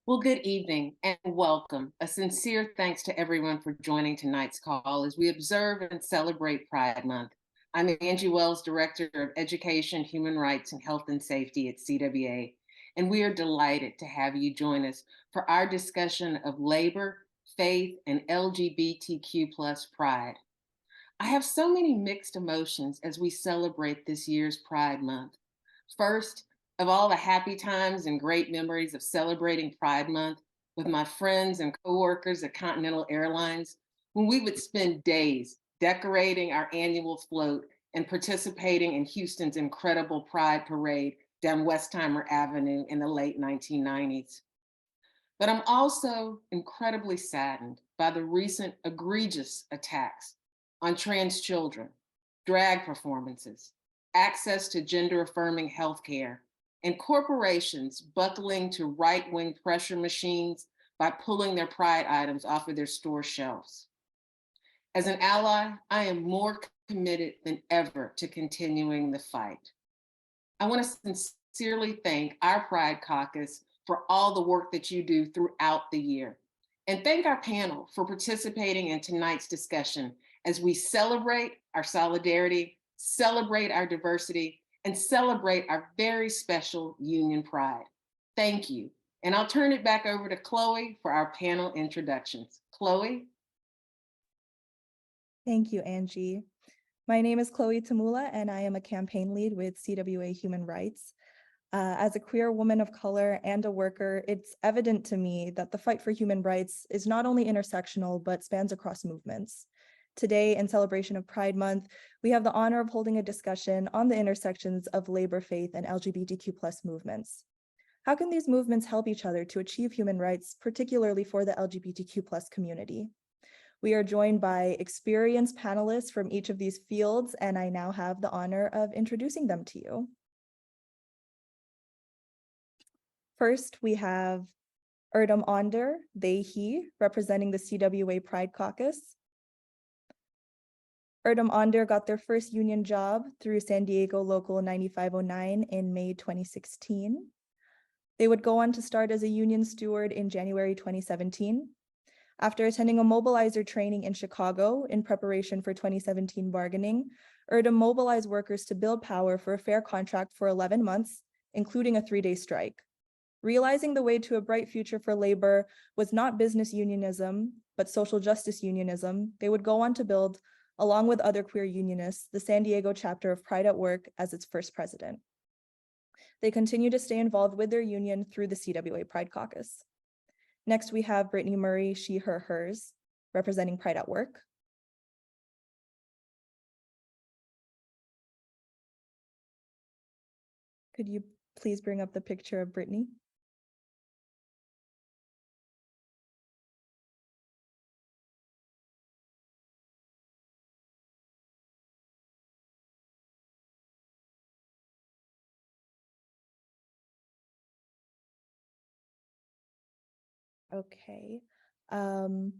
Well, good evening and welcome. A sincere thanks to everyone for joining tonight's call as we observe and celebrate Pride Month. I'm Angie Wells, Director of Education, Human Rights, and Health and Safety at CWA, and we are delighted to have you join us for our discussion of labor, faith, and LGBTQ plus pride. I have so many mixed emotions as we celebrate this year's Pride Month. First, of all the happy times and great memories of celebrating Pride Month with my friends and coworkers at Continental Airlines, when we would spend days decorating our annual float and participating in Houston's incredible Pride Parade down Westheimer Avenue in the late 1990s. But I'm also incredibly saddened by the recent egregious attacks on trans children, drag performances, access to gender affirming healthcare, and corporations buckling to right wing pressure machines by pulling their pride items off of their store shelves. As an ally, I am more committed than ever to continuing the fight. I want to sincerely thank our Pride Caucus for all the work that you do throughout the year. And thank our panel for participating in tonight's discussion as we celebrate our solidarity, celebrate our diversity, and celebrate our very special Union Pride. Thank you. And I'll turn it back over to Chloe for our panel introductions. Chloe? Thank you, Angie. My name is Chloe Tamula, and I am a campaign lead with CWA Human Rights. As a queer woman of color and a worker, it's evident to me that the fight for human rights is not only intersectional, but spans across movements. Today, in celebration of Pride Month, we have the honor of holding a discussion on the intersections of labor, faith, and LGBTQ plus movements. How can these movements help each other to achieve human rights, particularly for the LGBTQ plus community? We are joined by experienced panelists from each of these fields, and I now have the honor of introducing them to you. First, we have Erdem Onder, they, he, representing the CWA Pride Caucus. Erdem Onder got their first union job through San Diego Local 9509 in May 2016. They would go on to start as a union steward in January 2017. After attending a mobilizer training in Chicago in preparation for 2017 bargaining, Erdem mobilized workers to build power for a fair contract for 11 months, including a 3-day strike. Realizing the way to a bright future for labor was not business unionism, but social justice unionism, they would go on to build, along with other queer unionists, the San Diego chapter of Pride at Work as its first president. They continue to stay involved with their union through the CWA Pride Caucus. Next, we have Brittany Murray, she, her, hers, representing Pride at Work. Could you please bring up the picture of Brittany? Okay. When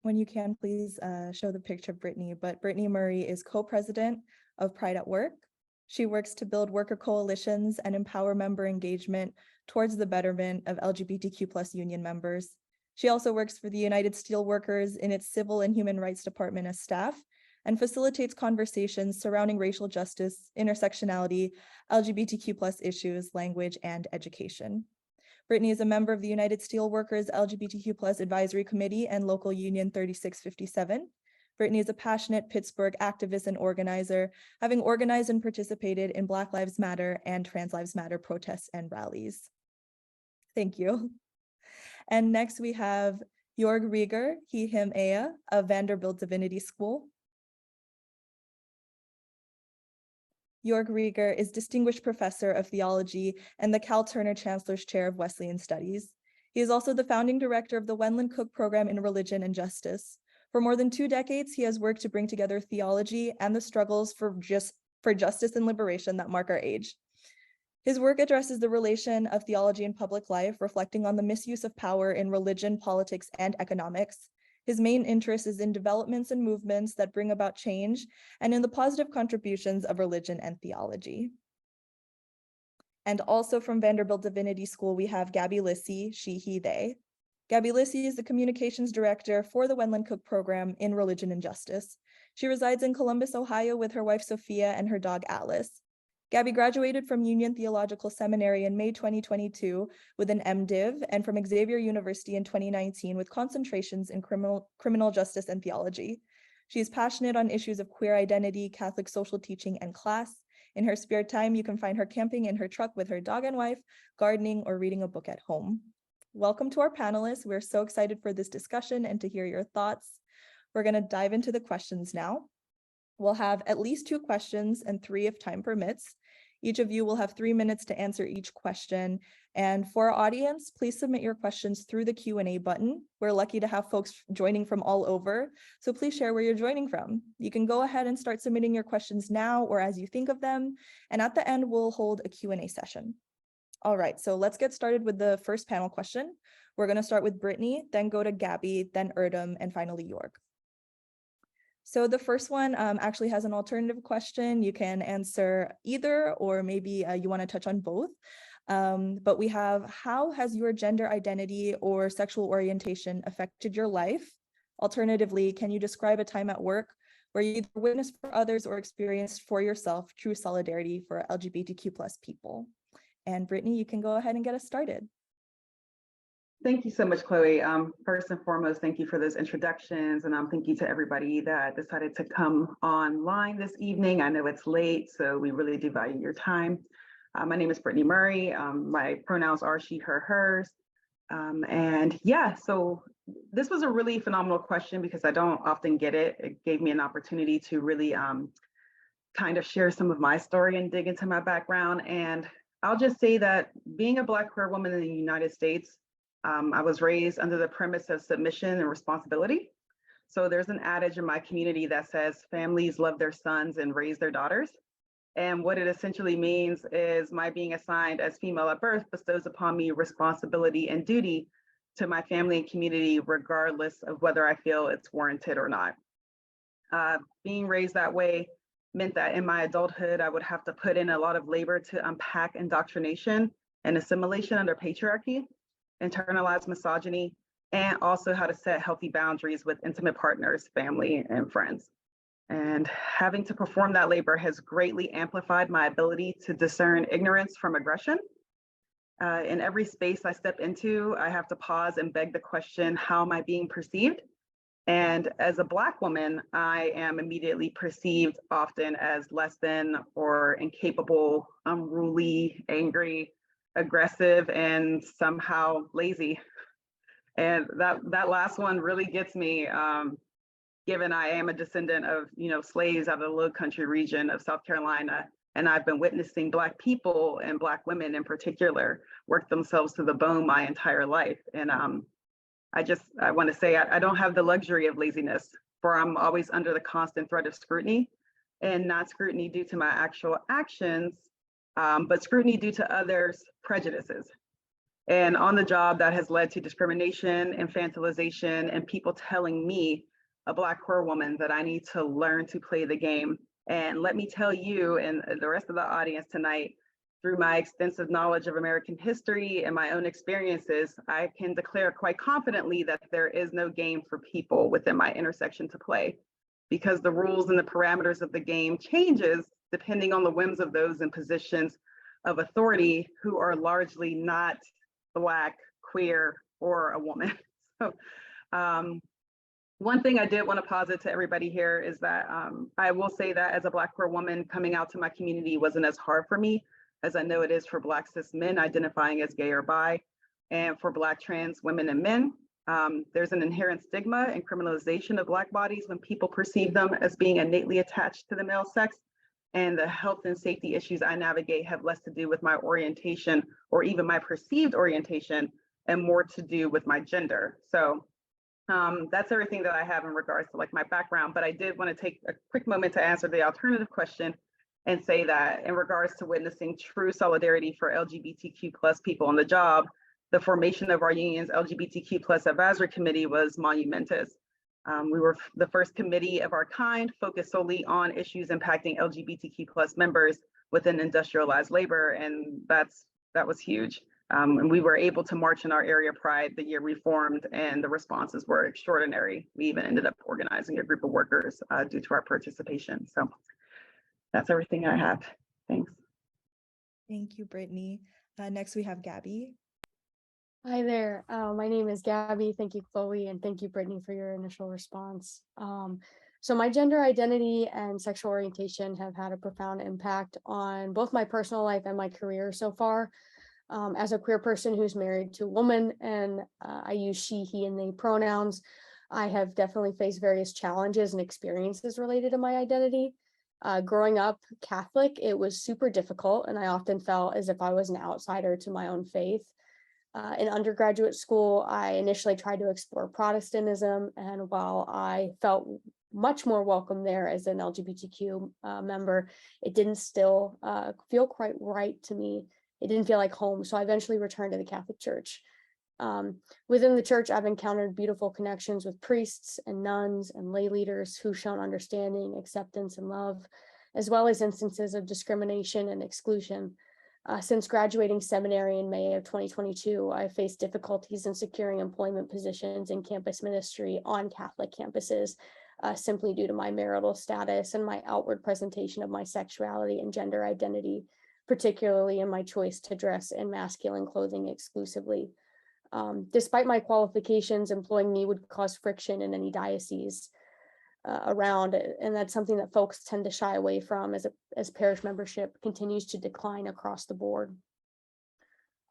you can, please show the picture of Brittany, but Brittany Murray is co-president of Pride at Work. She works to build worker coalitions and empower member engagement towards the betterment of LGBTQ plus union members. She also works for the United Steelworkers in its Civil and Human Rights Department as staff and facilitates conversations surrounding racial justice, intersectionality, LGBTQ plus issues, language, and education. Brittany is a member of the United Steelworkers LGBTQ plus Advisory Committee and Local Union 3657. Brittany is a passionate Pittsburgh activist and organizer, having organized and participated in Black Lives Matter and Trans Lives Matter protests and rallies. Thank you. And next we have Jörg Rieger, he, him, Ea, of Vanderbilt Divinity School. Jörg Rieger is Distinguished Professor of Theology and the Cal Turner Chancellor's Chair of Wesleyan Studies. He is also the founding director of the Wendland-Cook Program in Religion and Justice. For more than 2 decades, he has worked to bring together theology and the struggles for justice and liberation that mark our age. His work addresses the relation of theology and public life, reflecting on the misuse of power in religion, politics, and economics. His main interest is in developments and movements that bring about change and in the positive contributions of religion and theology. And also from Vanderbilt Divinity School, we have Gabby Lissy, she, he, they. Gabby Lissy is the communications director for the Wendland-Cook program in Religion and Justice. She resides in Columbus, Ohio with her wife, Sophia, and her dog, Alice. Gabby graduated from Union Theological Seminary in May 2022 with an MDiv and from Xavier University in 2019 with concentrations in criminal justice and theology. She is passionate on issues of queer identity, Catholic social teaching, and class. In her spare time, you can find her camping in her truck with her dog and wife, gardening, or reading a book at home. Welcome to our panelists. We're so excited for this discussion and to hear your thoughts. We're going to dive into the questions now. We'll have at least 2 questions and 3 if time permits. Each of you will have 3 minutes to answer each question. And for our audience, please submit your questions through the Q&A button. We're lucky to have folks joining from all over, so please share where you're joining from. You can go ahead and start submitting your questions now or as you think of them. And at the end, we'll hold a Q&A session. All right, so let's get started with the first panel question. We're going to start with Brittany, then go to Gabby, then Erdem, and finally York. So the first one actually has an alternative question. You can answer either, or maybe you want to touch on both. But we have, how has your gender identity or sexual orientation affected your life? Alternatively, can you describe a time at work where you either witnessed for others or experienced for yourself true solidarity for LGBTQ+ people? And Brittany, you can go ahead and get us started. Thank you so much, Chloe. First and foremost, thank you for those introductions, and thank you to everybody that decided to come online this evening. I know it's late, so we really do value your time. My name is Brittany Murray. My pronouns are she, her, hers. And yeah, so this was a really phenomenal question because I don't often get it. It gave me an opportunity to really kind of share some of my story and dig into my background. And I'll just say that being a Black queer woman in the United States, I was raised under the premise of submission and responsibility. So there's an adage in my community that says families love their sons and raise their daughters. And what it essentially means is my being assigned as female at birth bestows upon me responsibility and duty to my family and community, regardless of whether I feel it's warranted or not. Being raised that way meant that in my adulthood, I would have to put in a lot of labor to unpack indoctrination and assimilation under patriarchy, internalized misogyny, and also how to set healthy boundaries with intimate partners, family, and friends. And having to perform that labor has greatly amplified my ability to discern ignorance from aggression. In every space I step into, I have to pause and beg the question, how am I being perceived? And as a Black woman, I am immediately perceived often as less than or incapable, unruly, angry, aggressive, and somehow lazy. And that last one really gets me, given I am a descendant of slaves out of the Low Country region of South Carolina, and I've been witnessing Black people and Black women in particular work themselves to the bone my entire life. And I want to say I don't have the luxury of laziness, for I'm always under the constant threat of scrutiny, and not scrutiny due to my actual actions, but scrutiny due to others' prejudices. And on the job, that has led to discrimination, infantilization, and people telling me, a Black queer woman, that I need to learn to play the game. And let me tell you and the rest of the audience tonight, through my extensive knowledge of American history and my own experiences, I can declare quite confidently that there is no game for people within my intersection to play, because the rules and the parameters of the game changes depending on the whims of those in positions of authority who are largely not Black, queer, or a woman. So one thing I did want to posit to everybody here is that I will say that as a Black queer woman, coming out to my community wasn't as hard for me as I know it is for Black cis men identifying as gay or bi, and for Black trans women and men. There's an inherent stigma and criminalization of Black bodies when people perceive them as being innately attached to the male sex, and the health and safety issues I navigate have less to do with my orientation or even my perceived orientation, and more to do with my gender. So that's everything that I have in regards to my background, but I did want to take a quick moment to answer the alternative question and say that in regards to witnessing true solidarity for LGBTQ+ people on the job, the formation of our union's LGBTQ+ advisory committee was monumentous. We were the first committee of our kind focused solely on issues impacting LGBTQ+ members within industrialized labor, and that was huge. And we were able to march in our area pride the year we formed, and the responses were extraordinary. We even ended up organizing a group of workers due to our participation. So that's everything I have. Thanks. Thank you, Brittany. Next, we have Gabby. Hi there. My name is Gabby. Thank you, Chloe, and thank you, Brittany, for your initial response. So my gender identity and sexual orientation have had a profound impact on both my personal life and my career so far. As a queer person who's married to a woman, and I use she, he, and they pronouns, I have definitely faced various challenges and experiences related to my identity. Growing up Catholic, it was super difficult, and I often felt as if I was an outsider to my own faith. In undergraduate school, I initially tried to explore Protestantism, and while I felt much more welcome there as an LGBTQ member, it didn't still feel quite right to me. It didn't feel like home, so I eventually returned to the Catholic Church. Within the church, I've encountered beautiful connections with priests and nuns and lay leaders who've shown understanding, acceptance, and love, as well as instances of discrimination and exclusion. Since graduating seminary in May of 2022, I faced difficulties in securing employment positions in campus ministry on Catholic campuses, simply due to my marital status and my outward presentation of my sexuality and gender identity, particularly in my choice to dress in masculine clothing exclusively. Despite my qualifications, employing me would cause friction in any diocese around it, and that's something that folks tend to shy away from as parish membership continues to decline across the board.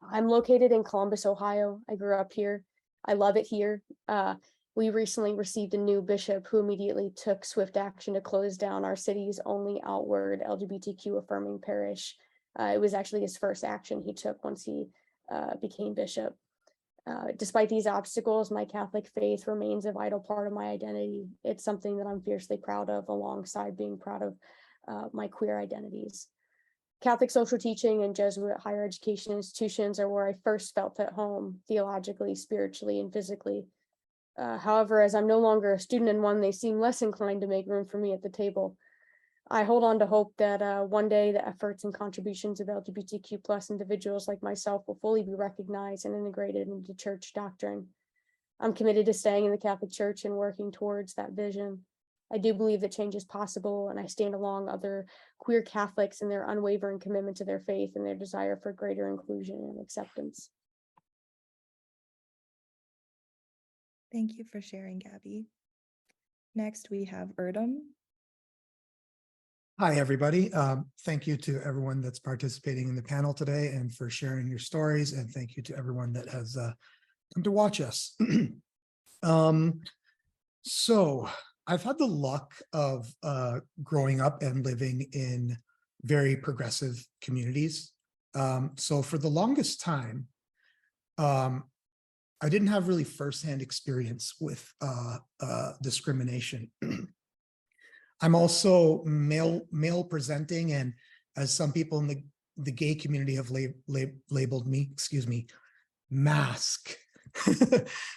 I'm located in Columbus, Ohio. I grew up here. I love it here. We recently received a new bishop who immediately took swift action to close down our city's only outward LGBTQ affirming parish. It was actually his first action he took once he became bishop. Despite these obstacles, my Catholic faith remains a vital part of my identity. It's something that I'm fiercely proud of, alongside being proud of my queer identities. Catholic social teaching and Jesuit higher education institutions are where I first felt at home, theologically, spiritually, and physically. However, as I'm no longer a student in one, they seem less inclined to make room for me at the table. I hold on to hope that one day the efforts and contributions of LGBTQ plus individuals like myself will fully be recognized and integrated into church doctrine. I'm committed to staying in the Catholic Church and working towards that vision. I do believe that change is possible, and I stand along other queer Catholics in their unwavering commitment to their faith and their desire for greater inclusion and acceptance. Thank you for sharing, Gabby. Next, we have Erdem. Hi, everybody. Thank you to everyone that's participating in the panel today and for sharing your stories. And thank you to everyone that has come to watch us. So I've had the luck of growing up and living in very progressive communities. So for the longest time, I didn't have really firsthand experience with discrimination. I'm also male presenting, and as some people in the gay community have labeled me, mask.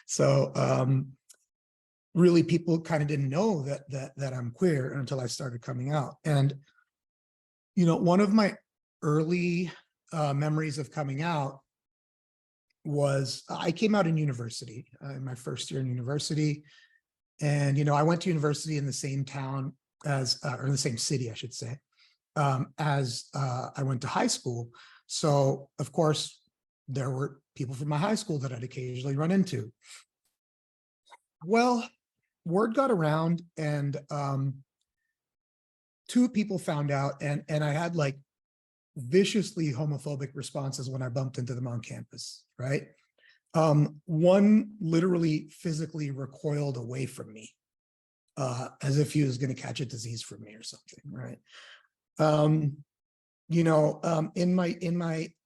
So really people kind of didn't know that I'm queer until I started coming out. And, you know, one of my early memories of coming out was I came out in university, in my first year in university. And, you know, I went to university in the same town as, or in the same city, I should say, as I went to high school. So, of course, there were people from my high school that I'd occasionally run into. Well, word got around, and two people found out, and I had like viciously homophobic responses when I bumped into them on campus, right? One literally physically recoiled away from me, as if he was going to catch a disease from me or something, right? You know,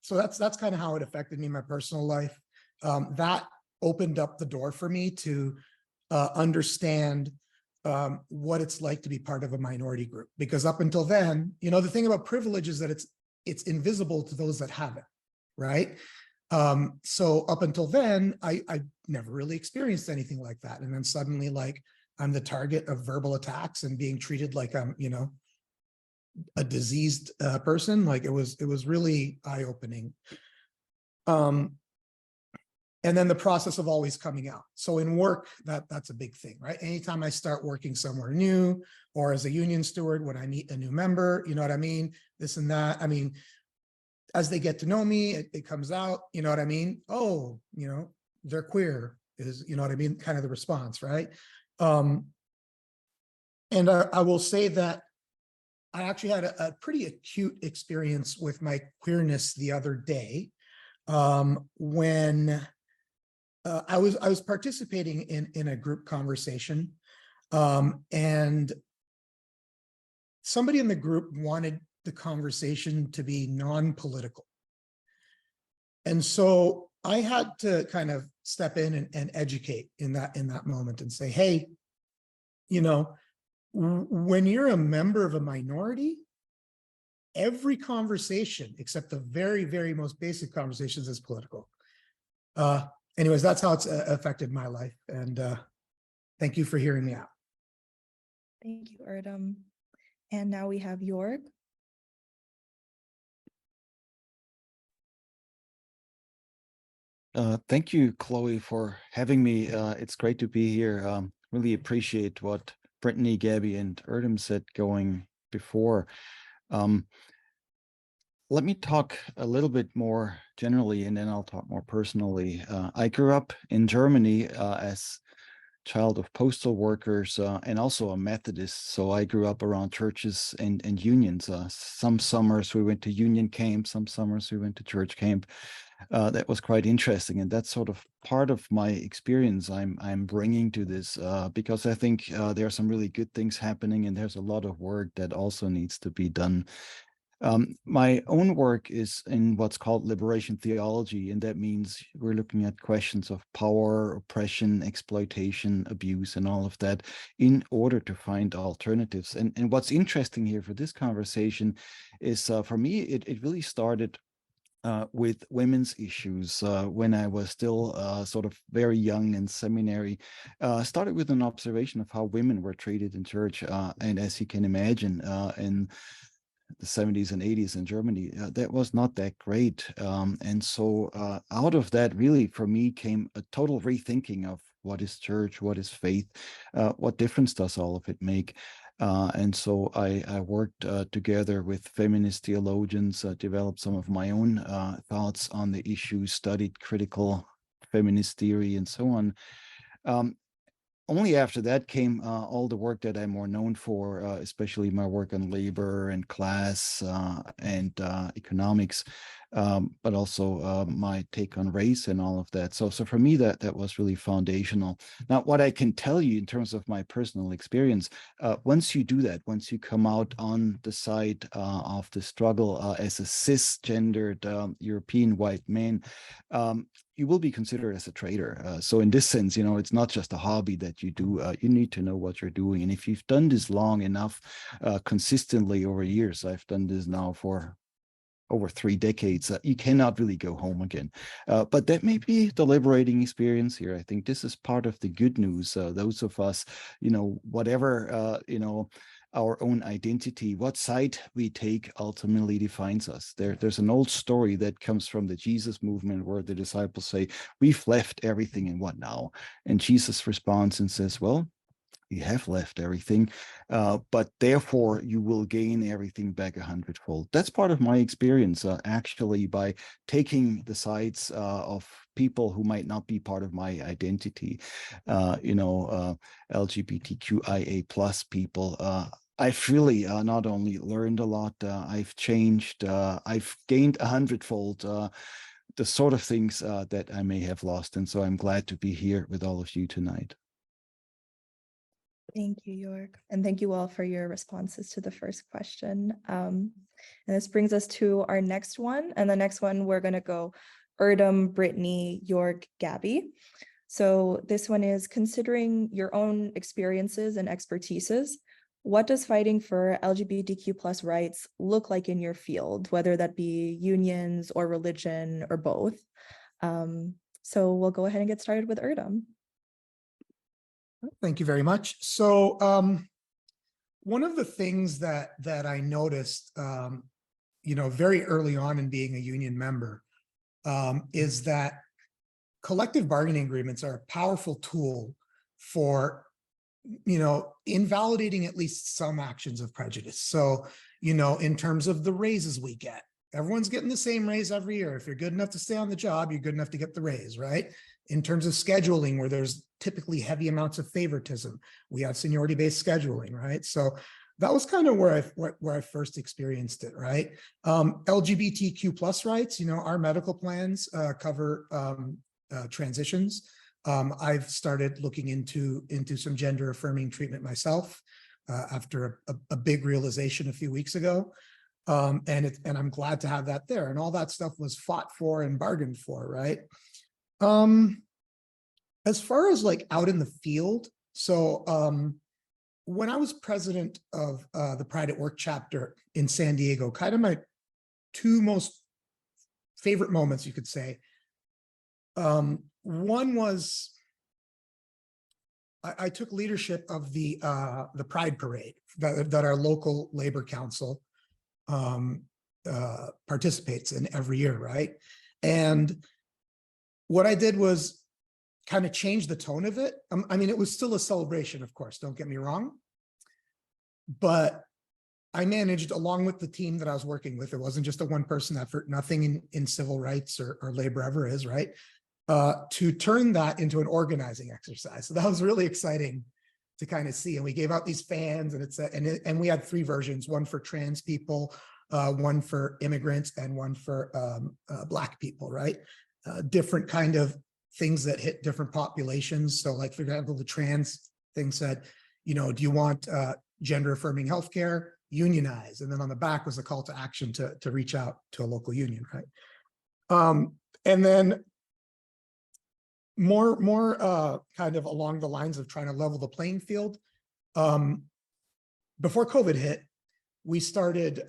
so that's kind of how it affected me in my personal life. That opened up the door for me to understand what it's like to be part of a minority group, because up until then, you know, the thing about privilege is that it's invisible to those that have it, right? So up until then, I never really experienced anything like that. And then suddenly, like, I'm the target of verbal attacks and being treated like I'm, you know, a diseased person. Like it was really eye-opening. And then the process of always coming out. So in work, that's a big thing, right? Anytime I start working somewhere new, or as a union steward, when I meet a new member, you know what I mean? This and that. I mean, as they get to know me, it comes out, you know what I mean? Oh, you know, they're queer is, you know what I mean? Kind of the response, right? And I will say that I actually had a pretty acute experience with my queerness the other day, when I was participating in a group conversation, and somebody in the group wanted the conversation to be non-political. And so I had to kind of step in and educate in that moment and say, hey, you know, when you're a member of a minority, every conversation except the very, very most basic conversations is political. Anyways, that's how it's affected my life. And thank you for hearing me out. Thank you, Erdem. And now we have York. Thank you, Chloe, for having me. It's great to be here. Really appreciate what Brittany, Gabby, and Erdem said going before. Let me talk a little bit more generally, and then I'll talk more personally. I grew up in Germany as child of postal workers and also a Methodist. So I grew up around churches and unions. Some summers we went to union camp, some summers we went to church camp. That was quite interesting, and that's sort of part of my experience I'm bringing to this because I think there are some really good things happening, and there's a lot of work that also needs to be done. My own work is in what's called liberation theology, and that means we're looking at questions of power, oppression, exploitation, abuse, and all of that in order to find alternatives. And what's interesting here for this conversation is, for me, it really started with women's issues when I was still sort of very young in seminary. Started with an observation of how women were treated in church, and as you can imagine, in the 70s and 80s in Germany, that was not that great. And so out of that, really, for me, came a total rethinking of what is church, what is faith, what difference does all of it make? And so I worked together with feminist theologians, developed some of my own thoughts on the issue, studied critical feminist theory and so on. Only after that came all the work that I'm more known for, especially my work on labor and class and economics, but also my take on race and all of that. So for me, that was really foundational. Now, what I can tell you in terms of my personal experience, once you do that, once you come out on the side of the struggle as a cisgendered European white man, you will be considered as a traitor. So in this sense, you know, it's not just a hobby that you do. You need to know what you're doing. And if you've done this long enough, consistently over years, I've done this now for over 3 decades, you cannot really go home again. But that may be the liberating experience here. I think this is part of the good news. Those of us, you know, whatever, you know, our own identity, what side we take ultimately defines us. There's an old story that comes from the Jesus movement where the disciples say, we've left everything and what now? And Jesus responds and says, well, you have left everything, but therefore you will gain everything back 100-fold. That's part of my experience, actually, by taking the sides of people who might not be part of my identity, you know, LGBTQIA plus people. I've really not only learned a lot, I've changed, I've gained 100-fold the sort of things that I may have lost. And so I'm glad to be here with all of you tonight. Thank you, York. And thank you all for your responses to the first question. And this brings us to our next one. And the next one, we're going to go Erdem, Brittany, York, Gabby. So this one is, considering your own experiences and expertises, what does fighting for LGBTQ plus rights look like in your field, whether that be unions or religion or both? So we'll go ahead and get started with Erdem. Thank you very much. So one of the things that I noticed, very early on in being a union member, is that collective bargaining agreements are a powerful tool for, invalidating at least some actions of prejudice. So, in terms of the raises we get, everyone's getting the same raise every year. If you're good enough to stay on the job, you're good enough to get the raise, right? In terms of scheduling, where there's typically heavy amounts of favoritism, we have seniority-based scheduling, right? So that was kind of where I first experienced it, right? LGBTQ plus rights, our medical plans cover transitions. I've started looking into some gender affirming treatment myself after a big realization a few weeks ago. And I'm glad to have that there. And all that stuff was fought for and bargained for, right? As far as like out in the field, so when I was president of the Pride at Work chapter in San Diego, kind of my two most favorite moments, you could say. One was I took leadership of the Pride Parade that our local labor council participates in every year, right? And what I did was kind of change the tone of it. I mean, it was still a celebration, of course, don't get me wrong. But I managed, along with the team that I was working with, it wasn't just a one-person effort, nothing in civil rights or labor ever is, right? To turn that into an organizing exercise. So that was really exciting to kind of see. And we gave out these fans, and and we had three versions: one for trans people, one for immigrants, and one for Black people, right? Different kind of things that hit different populations. So like, for example, the trans thing said, do you want gender affirming healthcare? Unionize. And then on the back was a call to action to reach out to a local union, right? And then more kind of along the lines of trying to level the playing field. Before COVID hit, we started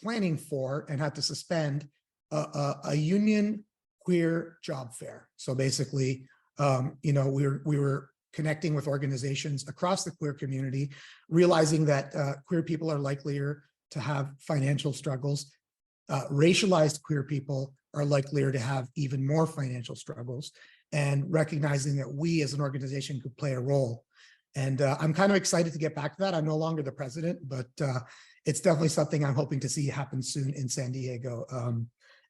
planning for and had to suspend a union queer job fair. So basically, we were connecting with organizations across the queer community, realizing that queer people are likelier to have financial struggles. Racialized queer people are likelier to have even more financial struggles, and recognizing that we as an organization could play a role. And I'm kind of excited to get back to that. I'm no longer the president, but it's definitely something I'm hoping to see happen soon in San Diego.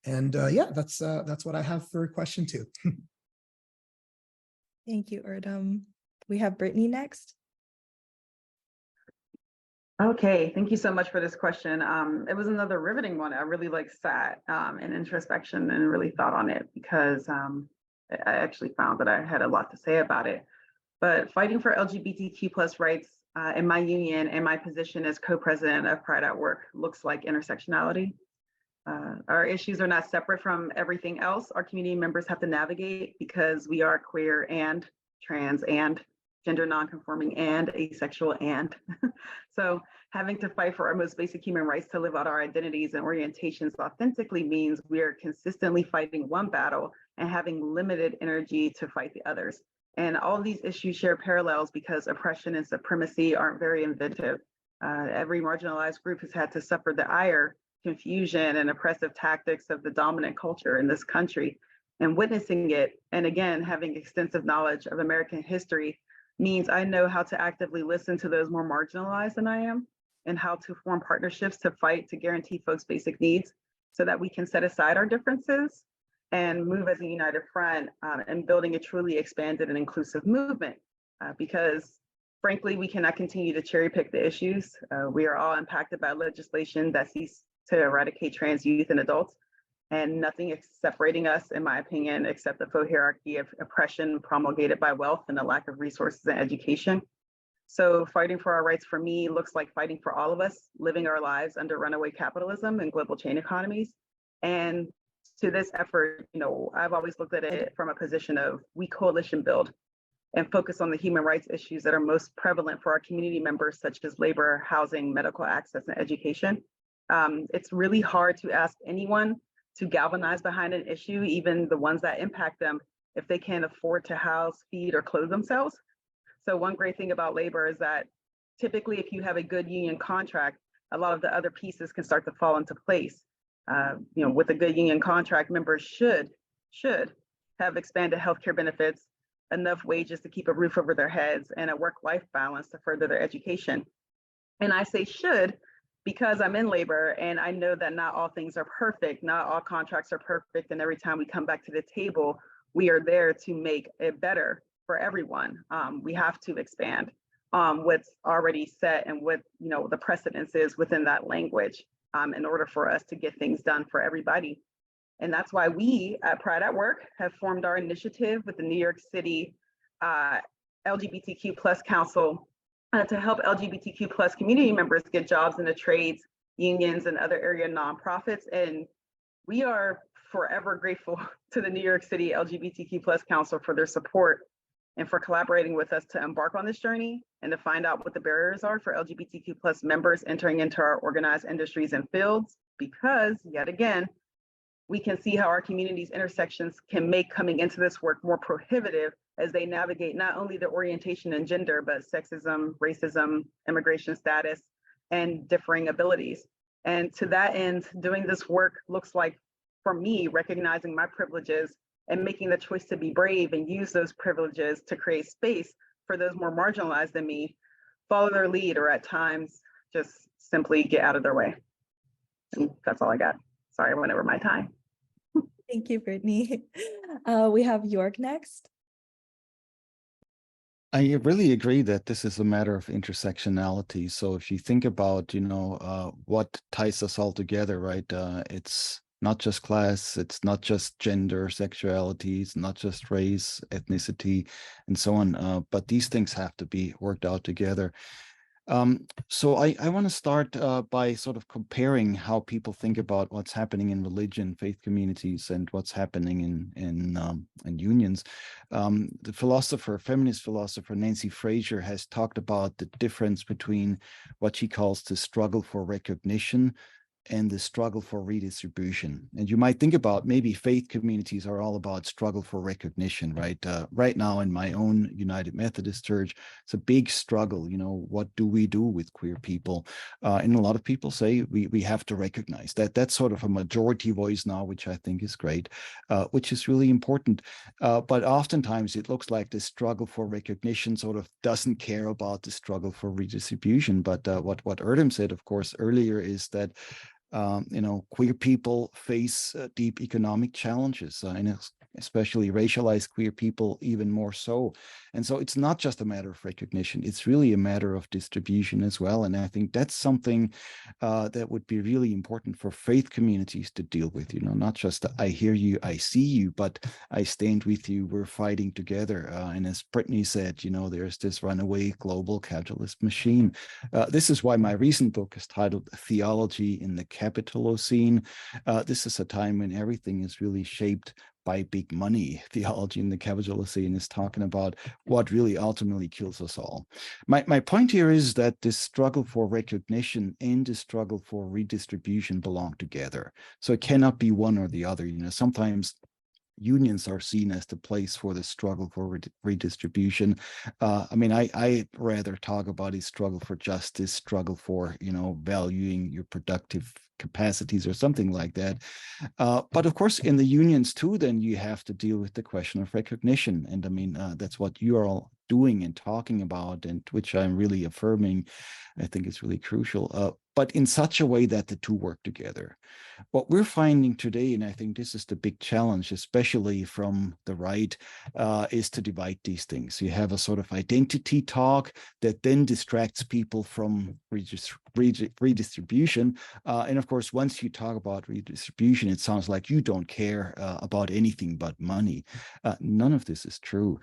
Yeah, that's what I have for question 2. Thank you, Erdem. We have Brittany next. Okay, thank you so much for this question. It was another riveting one. I really sat in introspection and really thought on it, because I actually found that I had a lot to say about it. But fighting for LGBTQ plus rights in my union and my position as co-president of Pride at Work looks like intersectionality. Our issues are not separate from everything else our community members have to navigate, because we are queer and trans and gender nonconforming and asexual and. So having to fight for our most basic human rights to live out our identities and orientations authentically means we are consistently fighting one battle and having limited energy to fight the others. And all of these issues share parallels because oppression and supremacy aren't very inventive. Every marginalized group has had to suffer the ire, confusion, and oppressive tactics of the dominant culture in this country. And witnessing it, and again, having extensive knowledge of American history, means I know how to actively listen to those more marginalized than I am, and how to form partnerships to fight to guarantee folks' basic needs so that we can set aside our differences and move as a united front in building a truly expanded and inclusive movement. Because frankly, we cannot continue to cherry pick the issues. We are all impacted by legislation that seeks to eradicate trans youth and adults, and nothing is separating us, in my opinion, except the faux hierarchy of oppression promulgated by wealth and the lack of resources and education. So fighting for our rights for me looks like fighting for all of us, living our lives under runaway capitalism and global chain economies. And to this effort, I've always looked at it from a position of we coalition build and focus on the human rights issues that are most prevalent for our community members, such as labor, housing, medical access, and education. It's really hard to ask anyone to galvanize behind an issue, even the ones that impact them, if they can't afford to house, feed, or clothe themselves. So one great thing about labor is that typically, if you have a good union contract, a lot of the other pieces can start to fall into place. With a good union contract, members should have expanded healthcare benefits, enough wages to keep a roof over their heads, and a work-life balance to further their education. And I say should because I'm in labor and I know that not all things are perfect, not all contracts are perfect, and every time we come back to the table, we are there to make it better for everyone. We have to expand what's already set and what the precedence is within that language in order for us to get things done for everybody. And that's why we at Pride at Work have formed our initiative with the New York City LGBTQ plus Council to help LGBTQ plus community members get jobs in the trades, unions, and other area nonprofits. And we are forever grateful to the New York City LGBTQ plus Council for their support and for collaborating with us to embark on this journey and to find out what the barriers are for LGBTQ plus members entering into our organized industries and fields, because yet again, we can see how our community's intersections can make coming into this work more prohibitive as they navigate not only their orientation and gender, but sexism, racism, immigration status, and differing abilities. And to that end, doing this work looks like, for me, recognizing my privileges and making the choice to be brave and use those privileges to create space for those more marginalized than me, follow their lead, or at times just simply get out of their way. And that's all I got. Sorry, I went over my time. Thank you, Brittany. We have York next. I really agree that this is a matter of intersectionality. So if you think about, what ties us all together, right? It's not just class, it's not just gender, sexuality, it's not just race, ethnicity, and so on. But these things have to be worked out together. So I want to start by sort of comparing how people think about what's happening in religion, faith communities, and what's happening in unions. The feminist philosopher Nancy Fraser has talked about the difference between what she calls the struggle for recognition and the struggle for redistribution. And you might think about maybe faith communities are all about struggle for recognition, right? Right now in my own United Methodist Church, it's a big struggle. What do we do with queer people? And a lot of people say we have to recognize that. That's sort of a majority voice now, which I think is great, which is really important. But oftentimes it looks like the struggle for recognition sort of doesn't care about the struggle for redistribution. But what Erdem said, of course, earlier is that queer people face deep economic challenges, and especially racialized queer people even more so. And so it's not just a matter of recognition, it's really a matter of distribution as well. And I think that's something that would be really important for faith communities to deal with, not just I hear you, I see you, but I stand with you, we're fighting together. And as Brittany said, there's this runaway global capitalist machine. This is why my recent book is titled Theology in the Capitalocene. This is a time when everything is really shaped by big money. Theology in the Capitalocene is talking about what really ultimately kills us all. My point here is that this struggle for recognition and the struggle for redistribution belong together. So it cannot be one or the other. Sometimes unions are seen as the place for the struggle for redistribution. I rather talk about a struggle for justice, struggle for, valuing your productive capacities or something like that. But of course, in the unions too, then you have to deal with the question of recognition. And that's what you are all doing and talking about, and which I'm really affirming. I think it's really crucial, but in such a way that the two work together. What we're finding today, and I think this is the big challenge, especially from the right, is to divide these things. You have a sort of identity talk that then distracts people from redistribution. And of course, once you talk about redistribution, it sounds like you don't care about anything but money. None of this is true.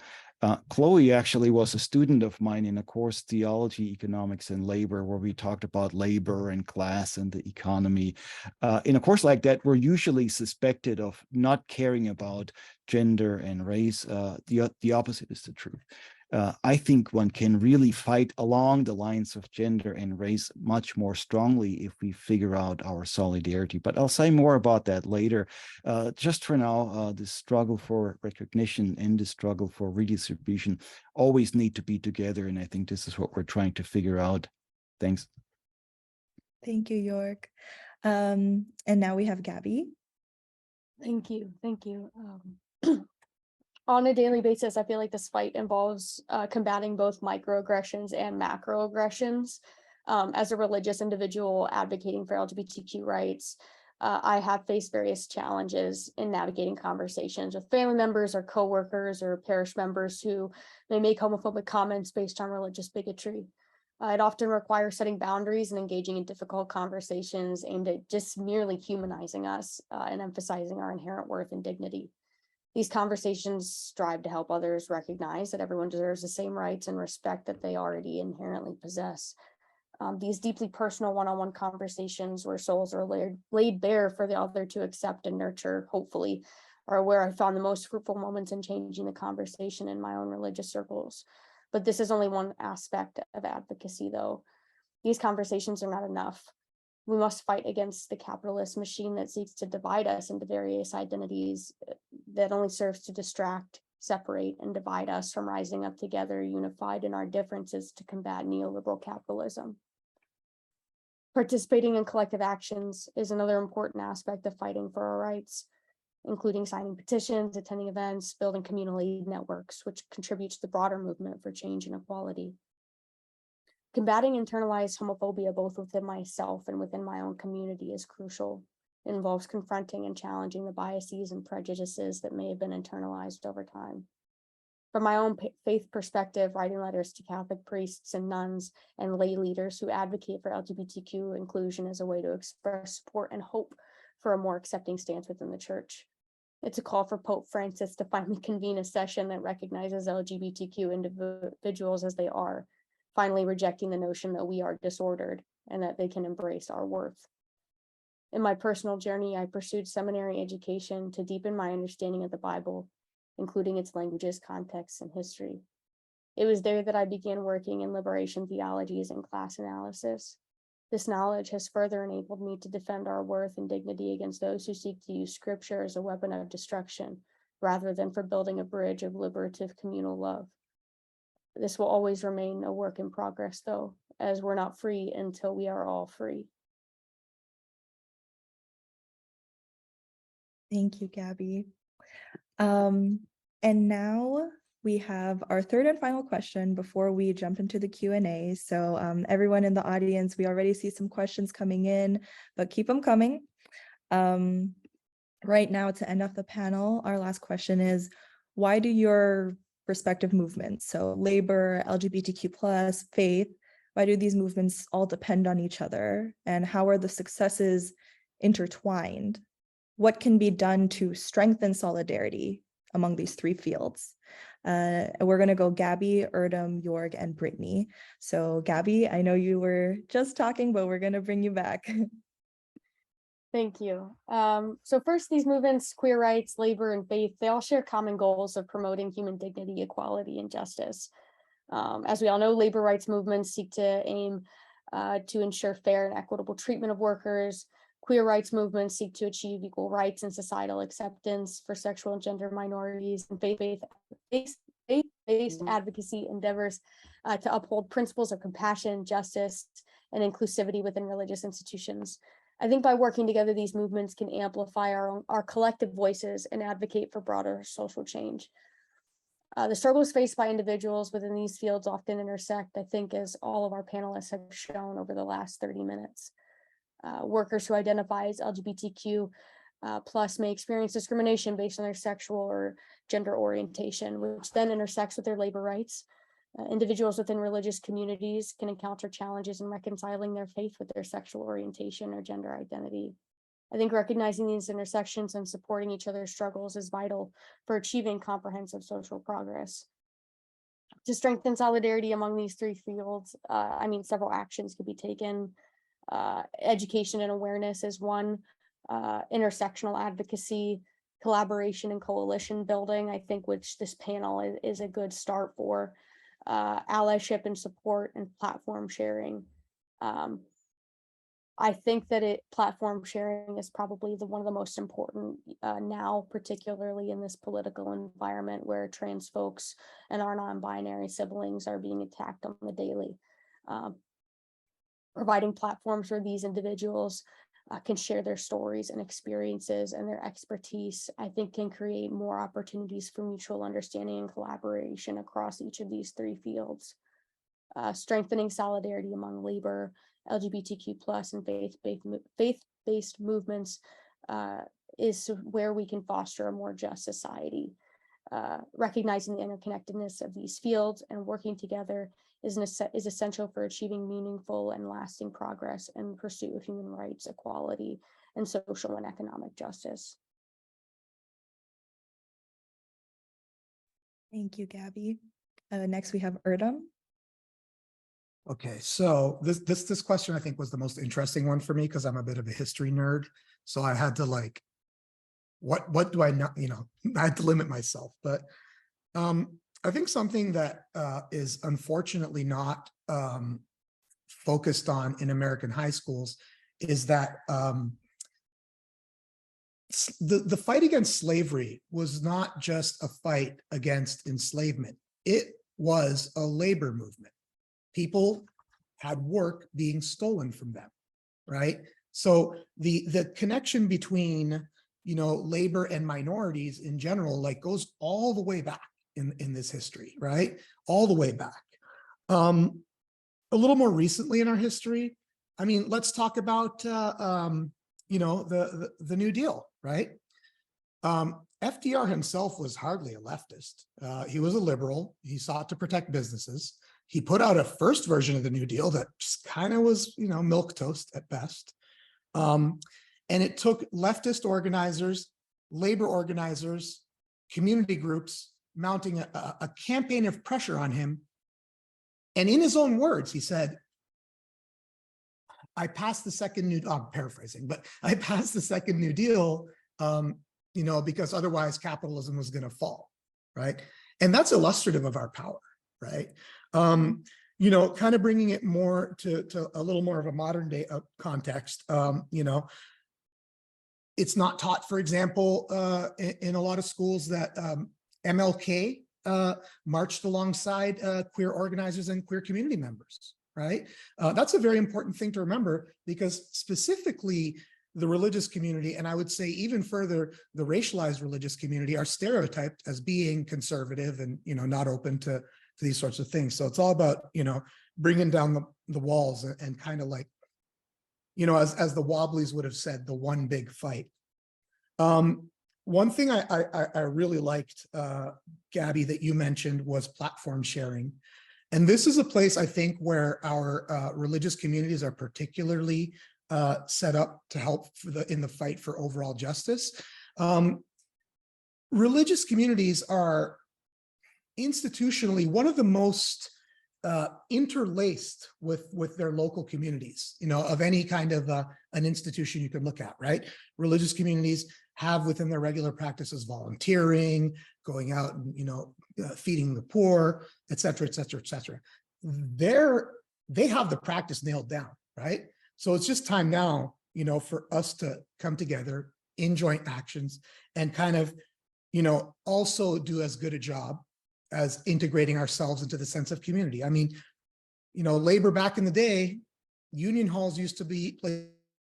Chloe actually was a student of mine in a course, Theology, Economics, and Labor, where we talked about labor and class and the economy. In a course like that, we're usually suspected of not caring about gender and race. The opposite is the truth. I think one can really fight along the lines of gender and race much more strongly if we figure out our solidarity. But I'll say more about that later. Just for now, the struggle for recognition and the struggle for redistribution always need to be together. And I think this is what we're trying to figure out. Thanks. Thank you, York. And now we have Gabby. Thank you. Thank you. On a daily basis, I feel like this fight involves combating both microaggressions and macroaggressions. As a religious individual advocating for LGBTQ rights, I have faced various challenges in navigating conversations with family members or coworkers or parish members who may make homophobic comments based on religious bigotry. It often requires setting boundaries and engaging in difficult conversations aimed at just merely humanizing us and emphasizing our inherent worth and dignity. These conversations strive to help others recognize that everyone deserves the same rights and respect that they already inherently possess. These deeply personal one-on-one conversations where souls are laid bare for the other to accept and nurture, hopefully, are where I found the most fruitful moments in changing the conversation in my own religious circles. But this is only one aspect of advocacy, though. These conversations are not enough. We must fight against the capitalist machine that seeks to divide us into various identities that only serves to distract, separate, and divide us from rising up together, unified in our differences to combat neoliberal capitalism. Participating in collective actions is another important aspect of fighting for our rights, including signing petitions, attending events, building communal aid networks, which contributes to the broader movement for change and equality. Combating internalized homophobia, both within myself and within my own community, is crucial. It involves confronting and challenging the biases and prejudices that may have been internalized over time. From my own faith perspective, writing letters to Catholic priests and nuns and lay leaders who advocate for LGBTQ inclusion as a way to express support and hope for a more accepting stance within the church. It's a call for Pope Francis to finally convene a session that recognizes LGBTQ individuals as they are, finally rejecting the notion that we are disordered and that they can embrace our worth. In my personal journey, I pursued seminary education to deepen my understanding of the Bible, including its languages, contexts, and history. It was there that I began working in liberation theologies and class analysis. This knowledge has further enabled me to defend our worth and dignity against those who seek to use scripture as a weapon of destruction, rather than for building a bridge of liberative communal love. This will always remain a work in progress, though, as we're not free until we are all free. Thank you, Gabby. And now we have our third and final question before we jump into the Q&A. So everyone in the audience, we already see some questions coming in, but keep them coming. Right now, to end off the panel, our last question is, why do your respective movements, so labor, LGBTQ+, faith, why do these movements all depend on each other? And how are the successes intertwined? What can be done to strengthen solidarity among these three fields? We're going to go Gabby, Erdem, Jorg, and Brittany. So Gabby, I know you were just talking, but we're going to bring you back. Thank you. So first, these movements, queer rights, labor, and faith, they all share common goals of promoting human dignity, equality, and justice. As we all know, labor rights movements seek to aim to ensure fair and equitable treatment of workers. Queer rights movements seek to achieve equal rights and societal acceptance for sexual and gender minorities, and faith-based advocacy endeavors to uphold principles of compassion, justice, and inclusivity within religious institutions. I think by working together, these movements can amplify our collective voices and advocate for broader social change. The struggles faced by individuals within these fields often intersect, I think, as all of our panelists have shown over the last 30 minutes. Workers who identify as LGBTQ plus may experience discrimination based on their sexual or gender orientation, which then intersects with their labor rights. Individuals within religious communities can encounter challenges in reconciling their faith with their sexual orientation or gender identity. I think recognizing these intersections and supporting each other's struggles is vital for achieving comprehensive social progress. To strengthen solidarity among these three fields, several actions could be taken. Education and awareness is one, intersectional advocacy, collaboration and coalition building, I think, which this panel is a good start for. allyship and support, and platform sharing. I think that platform sharing is probably one of the most important now, particularly in this political environment where trans folks and our non-binary siblings are being attacked on the daily. Providing platforms where these individuals can share their stories and experiences and their expertise, I think can create more opportunities for mutual understanding and collaboration across each of these three fields. Strengthening solidarity among labor, LGBTQ plus, and faith-based movements is where we can foster a more just society. Recognizing the interconnectedness of these fields and working together is essential for achieving meaningful and lasting progress in pursuit of human rights, equality, and social and economic justice. Thank you, Gabby. Next, we have Erdem. Okay, so this question I think was the most interesting one for me because I'm a bit of a history nerd. So I had to like, what do I not, I had to limit myself. But I think something that is unfortunately not focused on in American high schools is that the fight against slavery was not just a fight against enslavement. It was a labor movement. People had work being stolen from them, right? So the connection between, labor and minorities in general, like goes all the way back in this history, right? All the way back. A little more recently in our history, I mean, let's talk about, the New Deal, right? FDR himself was hardly a leftist. He was a liberal. He sought to protect businesses. He put out a first version of the New Deal that just kind of was, milquetoast at best. And it took leftist organizers, labor organizers, community groups mounting a campaign of pressure on him. And in his own words, he said, I passed the second New Deal, I'm paraphrasing, but I passed the second New Deal, because otherwise capitalism was going to fall, right? And that's illustrative of our power, right? Kind of bringing it more to a little more of a modern day context, it's not taught, for example, in a lot of schools that MLK marched alongside queer organizers and queer community members, right? That's a very important thing to remember because specifically the religious community, and I would say even further, the racialized religious community are stereotyped as being conservative and, not open to these sorts of things. So it's all about, bringing down the walls and kind of like, as the Wobblies would have said, the one big fight. One thing I really liked, Gabby, that you mentioned was platform sharing. And this is a place I think where our religious communities are particularly set up to help in the fight for overall justice. Religious communities are institutionally one of the most interlaced with their local communities, of any kind of an institution you could look at, right? Religious communities have within their regular practices volunteering, going out and, feeding the poor, et cetera, et cetera, et cetera. They have the practice nailed down, right? So it's just time now, for us to come together in joint actions and kind of, also do as good a job as integrating ourselves into the sense of community. I mean, labor back in the day, union halls used to be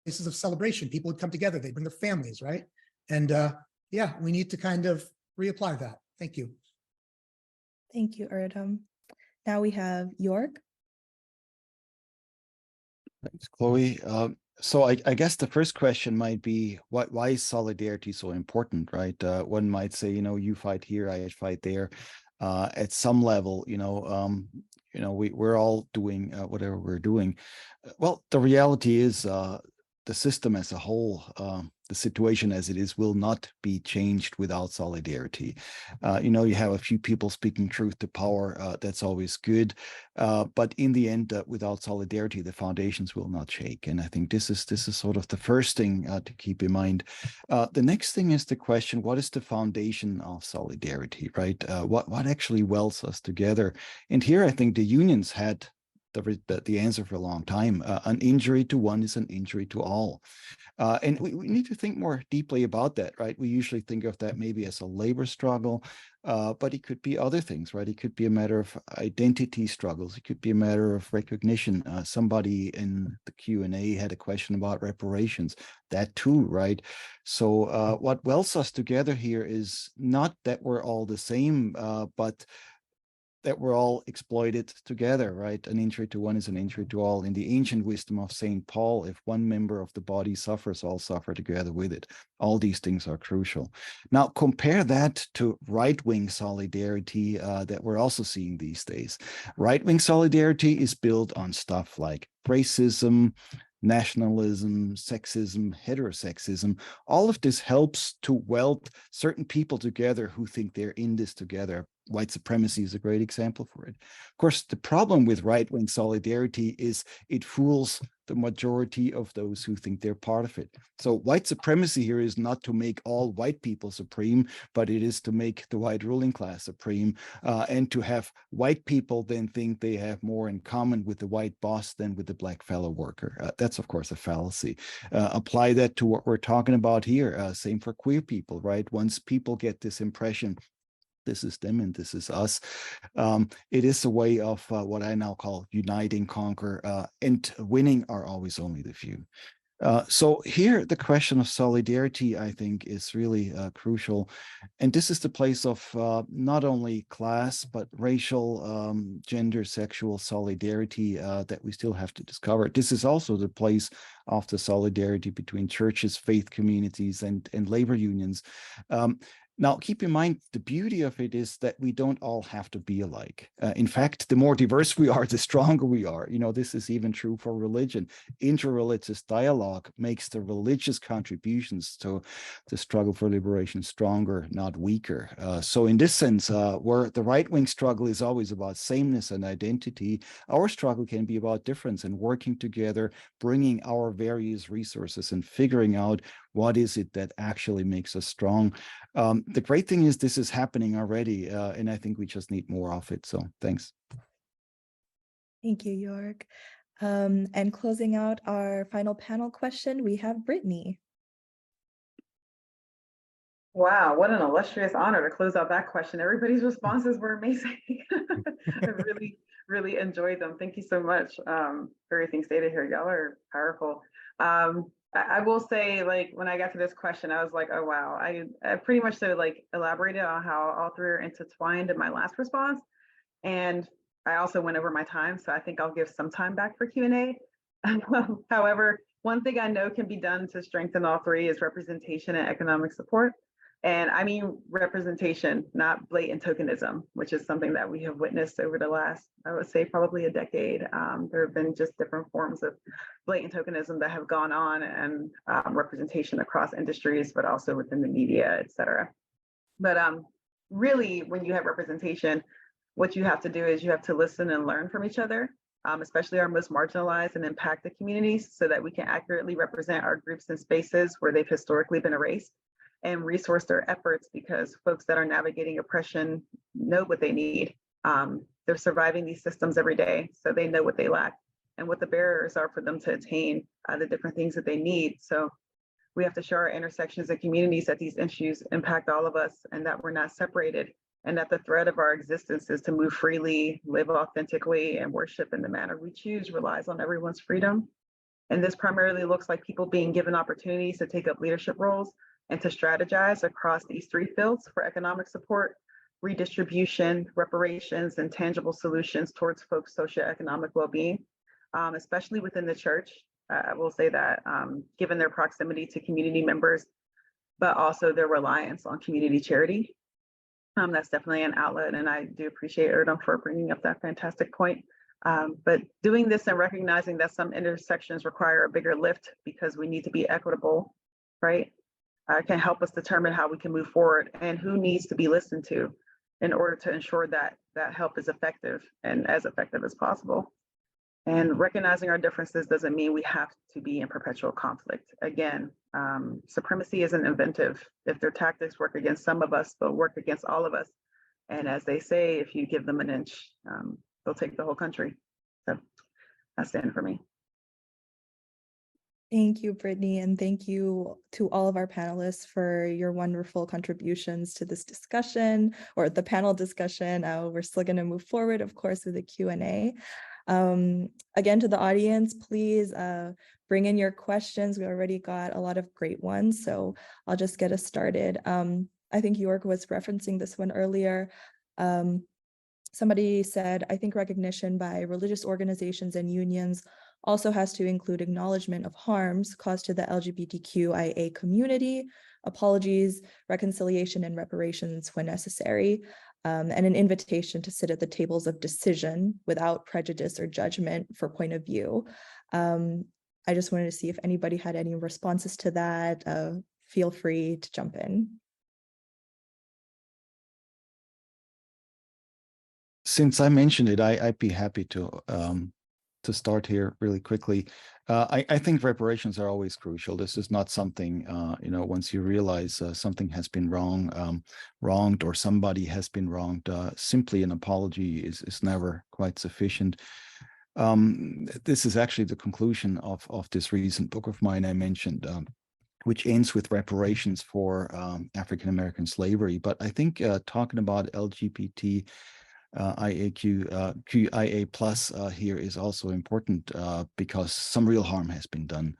places of celebration. People would come together, they'd bring their families, right? And yeah, we need to kind of reapply that. Thank you. Thank you, Erdem. Now we have York. Thanks, Chloe. So I guess the first question might be, why is solidarity so important, right? One might say, you fight here, I fight there. At some level, we're all doing whatever we're doing. Well, the reality is the system as a whole, the situation as it is will not be changed without solidarity. You have a few people speaking truth to power. That's always good. But in the end, without solidarity, the foundations will not shake. And I think this is sort of the first thing to keep in mind. The next thing is the question, what is the foundation of solidarity, right? What actually welds us together? And here I think the unions had the answer for a long time. An injury to one is an injury to all. And we need to think more deeply about that, right? We usually think of that maybe as a labor struggle, but it could be other things, right? It could be a matter of identity struggles. It could be a matter of recognition. Somebody in the Q&A had a question about reparations. That too, right? So what welds us together here is not that we're all the same, but that we're all exploited together, right? An injury to one is an injury to all. In the ancient wisdom of St. Paul, if one member of the body suffers, all suffer together with it. All these things are crucial. Now, compare that to right-wing solidarity that we're also seeing these days. Right-wing solidarity is built on stuff like racism, nationalism, sexism, heterosexism. All of this helps to weld certain people together who think they're in this together. White supremacy is a great example for it. Of course, the problem with right-wing solidarity is it fools the majority of those who think they're part of it. So white supremacy here is not to make all white people supreme, but it is to make the white ruling class supreme, and to have white people then think they have more in common with the white boss than with the black fellow worker. That's, of course, a fallacy. Apply that to what we're talking about here. Same for queer people, right? Once people get this impression, this is them and this is us. It is a way of what I now call unite and conquer, and winning are always only the few. So here, the question of solidarity, I think, is really crucial. And this is the place of not only class, but racial, gender, sexual solidarity that we still have to discover. This is also the place of the solidarity between churches, faith communities, and labor unions. Now, keep in mind, the beauty of it is that we don't all have to be alike. In fact, the more diverse we are, the stronger we are. This is even true for religion. Interreligious dialogue makes the religious contributions to the struggle for liberation stronger, not weaker. So in this sense, where the right-wing struggle is always about sameness and identity, our struggle can be about difference and working together, bringing our various resources and figuring out what is it that actually makes us strong. The great thing is this is happening already, and I think we just need more of it. So thanks. Thank you, York. And closing out our final panel question, we have Brittany. Wow, what an illustrious honor to close out that question. Everybody's responses were amazing. I really enjoyed them. Thank you so much for everything stated here. Y'all are powerful. I will say, like, when I got to this question, I was like, oh, wow. I pretty much elaborated on how all three are intertwined in my last response. And I also went over my time, so I think I'll give some time back for Q&A. However, one thing I know can be done to strengthen all three is representation and economic support. And I mean representation, not blatant tokenism, which is something that we have witnessed over the last, I would say, probably a decade. There have been just different forms of blatant tokenism that have gone on, and representation across industries, but also within the media, et cetera. But really, when you have representation, what you have to do is you have to listen and learn from each other, especially our most marginalized and impacted communities, so that we can accurately represent our groups and spaces where they've historically been erased, and resource their efforts, because folks that are navigating oppression know what they need. They're surviving these systems every day, so they know what they lack and what the barriers are for them to attain the different things that they need. So we have to show our intersections and communities that these issues impact all of us, and that we're not separated, and that the thread of our existence is to move freely, live authentically, and worship in the manner we choose relies on everyone's freedom. And this primarily looks like people being given opportunities to take up leadership roles and to strategize across these three fields for economic support, redistribution, reparations, and tangible solutions towards folks' socioeconomic well-being, especially within the church. I will say that given their proximity to community members, but also their reliance on community charity. That's definitely an outlet, and I do appreciate Erdem for bringing up that fantastic point. But doing this and recognizing that some intersections require a bigger lift because we need to be equitable, right? can help us determine how we can move forward and who needs to be listened to in order to ensure that that help is effective and as effective as possible. And recognizing our differences doesn't mean we have to be in perpetual conflict. Again, supremacy isn't inventive. If their tactics work against some of us, they'll work against all of us. And as they say, if you give them an inch, they'll take the whole country. So that's the end for me. Thank you, Brittany, and thank you to all of our panelists for your wonderful contributions to this discussion, or the panel discussion. We're still going to move forward, of course, with the Q&A. Again, to the audience, please bring in your questions. We already got a lot of great ones, so I'll just get us started. I think York was referencing this one earlier. Somebody said, I think recognition by religious organizations and unions also has to include acknowledgement of harms caused to the LGBTQIA community, apologies, reconciliation, and reparations when necessary, and an invitation to sit at the tables of decision without prejudice or judgment for point of view. I just wanted to see if anybody had any responses to that. Feel free to jump in. Since I mentioned it, I'd be happy to start here really quickly. I think reparations are always crucial. This is not something, once you realize something has been wronged or somebody has been wronged, simply an apology is never quite sufficient. This is actually the conclusion of this recent book of mine I mentioned, which ends with reparations for African-American slavery. But I think talking about LGBT QIA plus here is also important because some real harm has been done.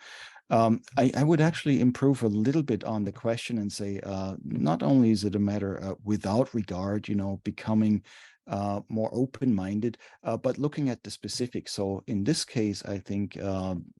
I would actually improve a little bit on the question and say, not only is it a matter without regard, becoming more open-minded, but looking at the specifics. So in this case, I think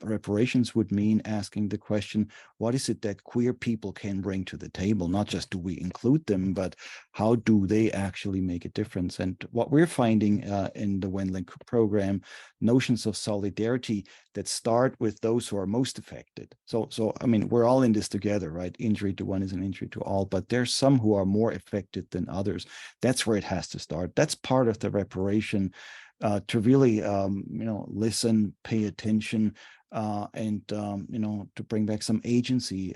reparations would mean asking the question, what is it that queer people can bring to the table? Not just do we include them, but how do they actually make a difference? And what we're finding in the Wendland-Cook program, notions of solidarity that start with those who are most affected. So I mean, we're all in this together, right? Injury to one is an injury to all, but there's some who are more affected than others. That's where it has to start. That's part of the reparation, to really, listen, pay attention, and, to bring back some agency.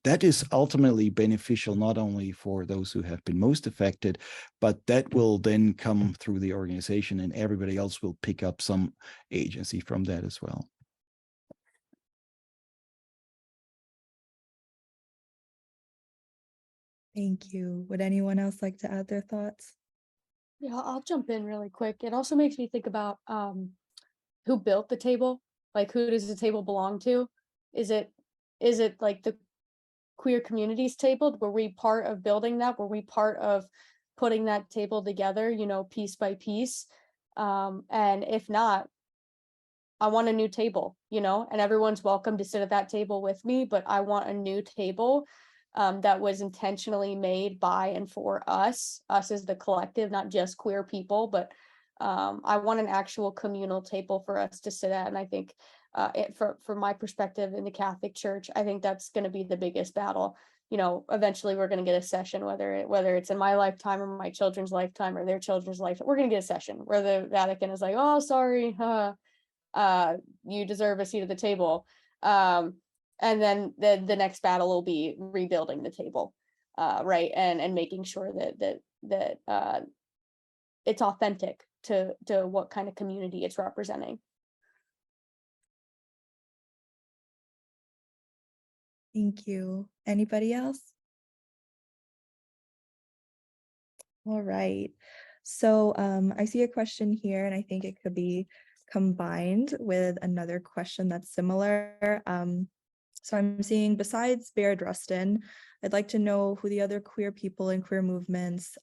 That is ultimately beneficial not only for those who have been most affected, but that will then come through the organization and everybody else will pick up some agency from that as well. Thank you. Would anyone else like to add their thoughts? Yeah, I'll jump in really quick. It also makes me think about who built the table. Like, who does the table belong to? Is it like the queer community's table? Were we part of building that? Were we part of putting that table together, piece by piece? And if not, I want a new table, and everyone's welcome to sit at that table with me, but I want a new table that was intentionally made by and for us as the collective, not just queer people, but I want an actual communal table for us to sit at. And I think from my perspective in the Catholic Church, I think that's going to be the biggest battle. Eventually we're going to get a session, whether it's in my lifetime or my children's lifetime or their children's lifetime, we're going to get a session where the Vatican is like, oh, sorry, you deserve a seat at the table. And then the next battle will be rebuilding the table, right? And making sure that it's authentic to what kind of community it's representing. Thank you. Anybody else? All right. So I see a question here, and I think it could be combined with another question that's similar. So I'm seeing, besides Baird Rustin, I'd like to know who the other queer people and queer movements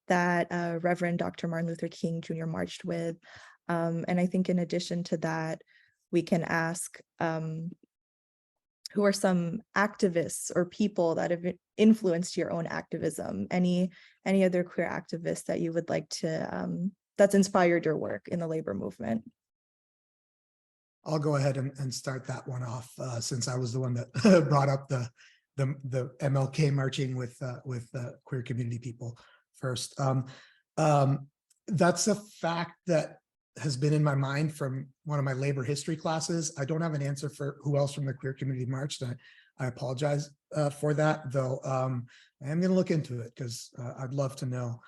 that Reverend Dr. Martin Luther King Jr. marched with. And I think in addition to that, we can ask who are some activists or people that have influenced your own activism? Any other queer activists that you would like to, that's inspired your work in the labor movement? I'll go ahead and start that one off, since I was the one that brought up the the MLK marching with queer community people first. That's a fact that has been in my mind from one of my labor history classes. I don't have an answer for who else from the queer community marched. I apologize for that, though. I am going to look into it because I'd love to know.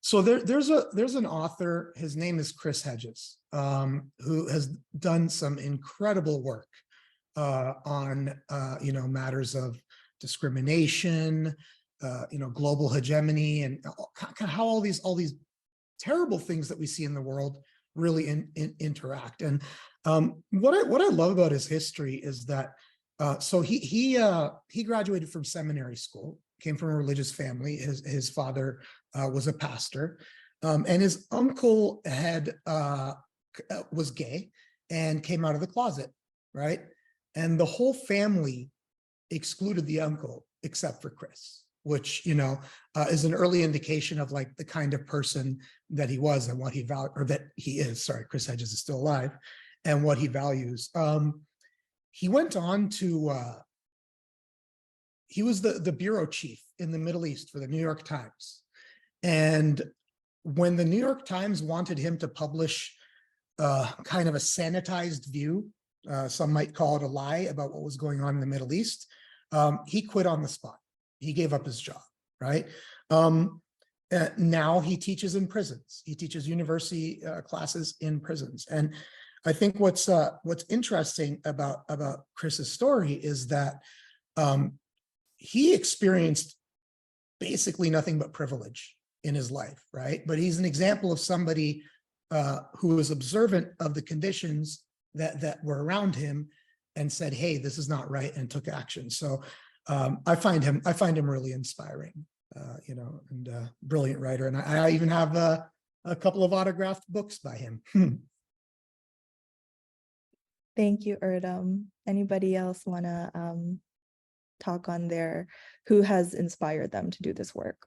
So there's an author, his name is Chris Hedges, who has done some incredible work on matters of discrimination, global hegemony, and kind of how all these terrible things that we see in the world really interact. And what I love about his history is that so he graduated from seminary school, came from a religious family. His father was a pastor, and his uncle was gay and came out of the closet, right? And the whole family excluded the uncle except for Chris, which is an early indication of like the kind of person that he was and what he valued, or that he is. Sorry, Chris Hedges is still alive, and what he values. He went on to. He was the bureau chief in the Middle East for the New York Times, and when the New York Times wanted him to publish kind of a sanitized view, some might call it a lie about what was going on in the Middle East, he quit on the spot. He gave up his job, right? Now he teaches in prisons. He teaches university classes in prisons. And I think what's interesting about Chris's story is that he experienced basically nothing but privilege in his life, right? But he's an example of somebody who was observant of the conditions that were around him and said, hey, this is not right, and took action. So I find him really inspiring, and a brilliant writer. And I even have a couple of autographed books by him. Thank you, Erdem. Anybody else want to talk on who has inspired them to do this work?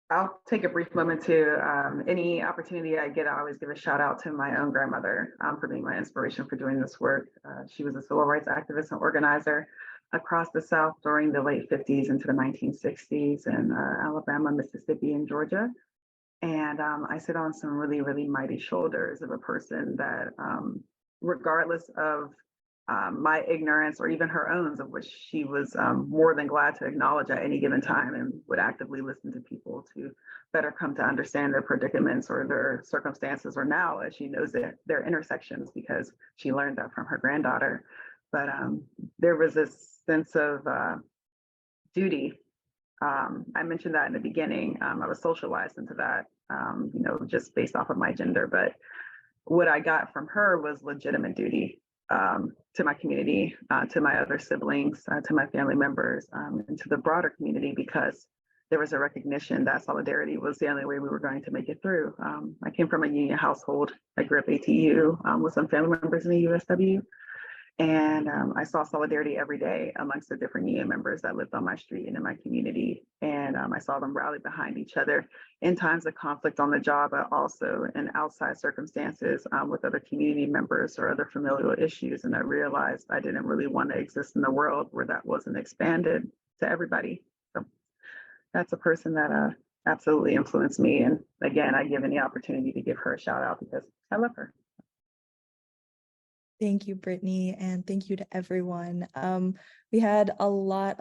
I'll take a brief moment to any opportunity I get. I always give a shout out to my own grandmother for being my inspiration for doing this work. She was a civil rights activist and organizer across the South during the late 50s into the 1960s in Alabama, Mississippi, and Georgia. And I sit on some really, really mighty shoulders of a person that, regardless of my ignorance or even her own, of which she was more than glad to acknowledge at any given time, and would actively listen to people to better come to understand their predicaments or their circumstances, or now as she knows their intersections, because she learned that from her granddaughter. But there was this sense of duty. I mentioned that in the beginning. I was socialized into that, just based off of my gender. But what I got from her was legitimate duty to my community, to my other siblings, to my family members, and to the broader community, because there was a recognition that solidarity was the only way we were going to make it through. I came from a union household. I grew up ATU with some family members in the USW. And I saw solidarity every day amongst the different union members that lived on my street and in my community. And I saw them rally behind each other in times of conflict on the job, but also in outside circumstances with other community members or other familial issues. And I realized I didn't really want to exist in a world where that wasn't expanded to everybody. So that's a person that absolutely influenced me. And again, I give any opportunity to give her a shout out because I love her. Thank you, Brittany, and thank you to everyone. We had a lot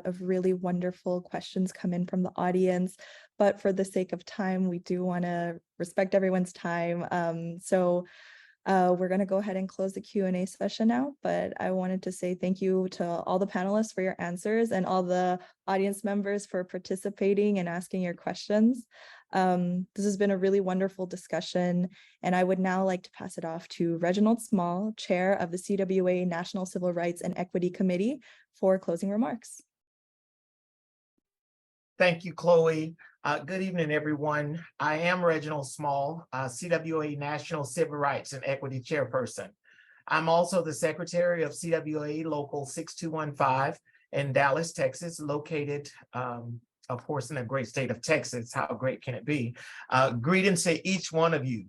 of really wonderful questions come in from the audience, but for the sake of time, we do want to respect everyone's time. So we're going to go ahead and close the Q&A session now, but I wanted to say thank you to all the panelists for your answers and all the audience members for participating and asking your questions. This has been a really wonderful discussion, and I would now like to pass it off to Reginald Small, Chair of the CWA National Civil Rights and Equity Committee, for closing remarks. Thank you, Chloe. Good evening, everyone. I am Reginald Small, CWA National Civil Rights and Equity Chairperson. I'm also the Secretary of CWA Local 6215 in Dallas, Texas, located of course, in the great state of Texas. How great can it be? Greetings to each one of you.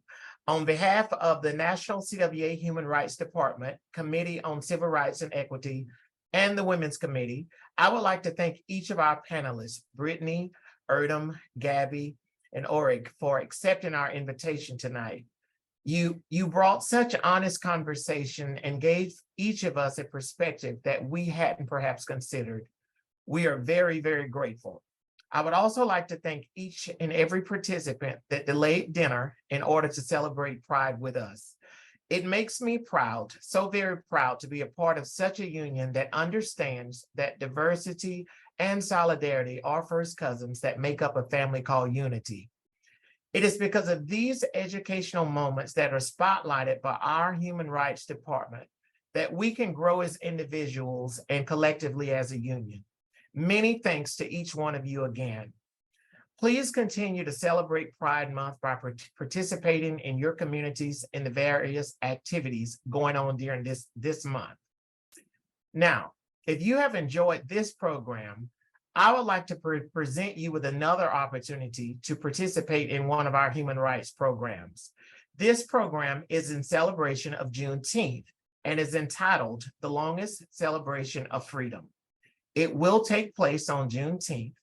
On behalf of the National CWA Human Rights Department, Committee on Civil Rights and Equity, and the Women's Committee, I would like to thank each of our panelists, Brittany, Erdem, Gabby, and Orig, for accepting our invitation tonight. You brought such honest conversation and gave each of us a perspective that we hadn't perhaps considered. We are very, very grateful. I would also like to thank each and every participant that delayed dinner in order to celebrate Pride with us. It makes me proud, so very proud, to be a part of such a union that understands that diversity and solidarity are first cousins that make up a family called unity. It is because of these educational moments that are spotlighted by our Human Rights Department that we can grow as individuals and collectively as a union. Many thanks to each one of you again. Please continue to celebrate Pride Month by participating in your communities in the various activities going on during this month. Now, if you have enjoyed this program, I would like to present you with another opportunity to participate in one of our human rights programs. This program is in celebration of Juneteenth and is entitled The Longest Celebration of Freedom. It will take place on Juneteenth.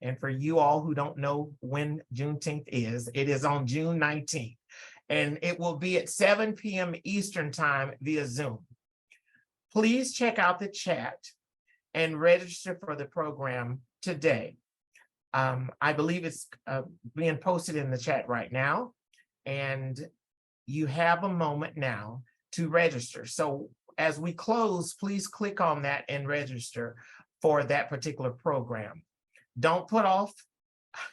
And for you all who don't know when Juneteenth is, it is on June 19th. And it will be at 7 p.m. Eastern time via Zoom. Please check out the chat and register for the program today. I believe it's being posted in the chat right now. And you have a moment now to register. So as we close, please click on that and register for that particular program. Don't put off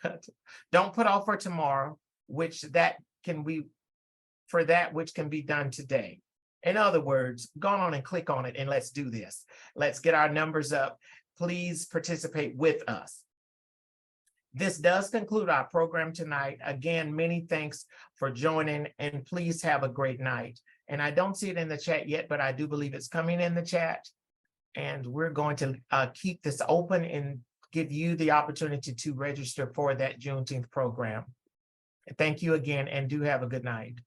for tomorrow, which can be done today. In other words, go on and click on it and let's do this. Let's get our numbers up. Please participate with us. This does conclude our program tonight. Again, many thanks for joining, and please have a great night. And I don't see it in the chat yet, but I do believe it's coming in the chat. And we're going to keep this open and give you the opportunity to register for that Juneteenth program. Thank you again, and do have a good night.